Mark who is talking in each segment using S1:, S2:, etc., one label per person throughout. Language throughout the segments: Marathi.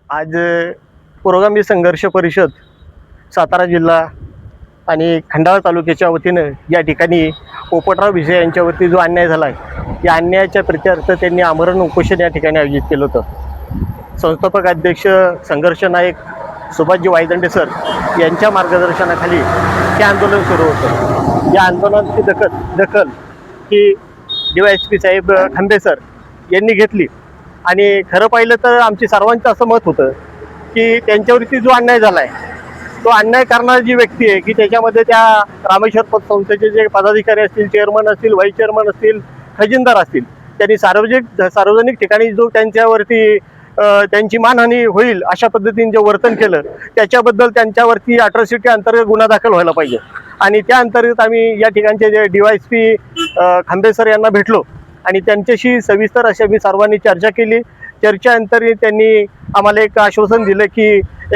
S1: आज पुरोगामी संघर्ष परिषद सातारा जिल्हा आणि खंडाळा तालुक्याच्या वतीनं या ठिकाणी पोपटराव भिसे यांच्यावरती जो अन्याय झाला आहे या अन्यायाच्या प्रत्यार्थ त्यांनी आमरण उपोषण या ठिकाणी आयोजित केलं होतं। संस्थापक अध्यक्ष संघर्ष नायक सुभाषजी वायदंडे सर यांच्या मार्गदर्शनाखाली हे आंदोलन सुरू होतं। या आंदोलनाची दखल ही DYSP साहेब खंबे सर यांनी घेतली आणि खरं पाहिलं तर आमची सर्वांचं असं मत होतं की त्यांच्यावरती जो अन्याय झाला आहे तो अन्याय करणारी जी व्यक्ती आहे की त्याच्यामध्ये त्या रामेश्वर पतसंस्थेचे जे पदाधिकारी असतील, चेअरमन असतील, व्हाईस चेअरमन असतील, खजिनदार असतील, त्यांनी सार्वजनिक ठिकाणी जो त्यांच्यावरती त्यांची मानहानी होईल अशा पद्धतीने जे वर्तन केलं त्याच्याबद्दल त्यांच्यावरती अट्रॉसिटी अंतर्गत गुन्हा दाखल व्हायला पाहिजे। आणि त्या अंतर्गत आम्ही या ठिकाणचे जे DYSP खंबे सर यांना भेटलो आणि त्यांच्याशी सविस्तर अशा मी सर्वांनी चर्चा केली। चर्चेअंतर्गत त्यांनी आम्हाला एक आश्वासन दिलं की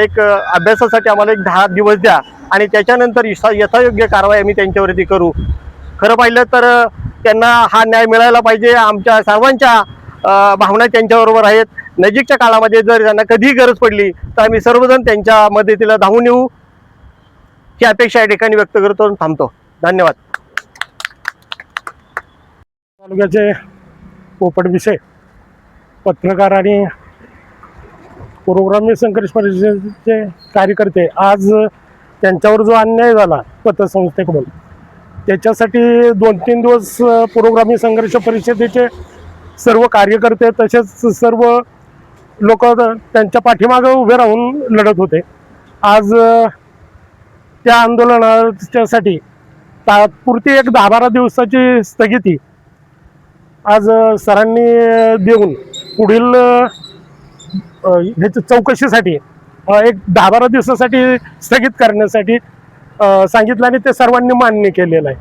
S1: एक अभ्यासासाठी आम्हाला एक 10 दिवस द्या आणि त्याच्यानंतर यथायोग्य कारवाई आम्ही त्यांच्यावरती करू। खरं पाहिलं तर त्यांना हा न्याय मिळायला पाहिजे। आमच्या सर्वांच्या भावना त्यांच्याबरोबर आहेत। नजीकच्या काळामध्ये जर त्यांना कधीही गरज पडली तर आम्ही सर्वजण त्यांच्या मदतीला धावून येऊ ही अपेक्षा या ठिकाणी व्यक्त करतो आणि थांबतो। धन्यवाद।
S2: तालुक्याचे पोपट भिसे पत्रकार आणि पुरोगामी संघर्ष परिषदेचे कार्यकर्ते आज त्यांच्यावर जो अन्याय झाला पतसंस्थेकडून त्याच्यासाठी 2-3 दिवस पुरोगामी संघर्ष परिषदेचे सर्व कार्यकर्ते तसेच सर्व लोक त्यांच्या पाठीमागे उभे राहून लढत होते। आज त्या आंदोलनाच्यासाठी तात्पुरती एक 10-12 दिवसाची स्थगिती आज सरांनी देऊन पुढील ह्याच्या चौकशीसाठी एक 10-12 दिवसासाठी स्थगित करण्यासाठी सांगितलं आणि ते सर्वांनी मान्य केलेलं आहे।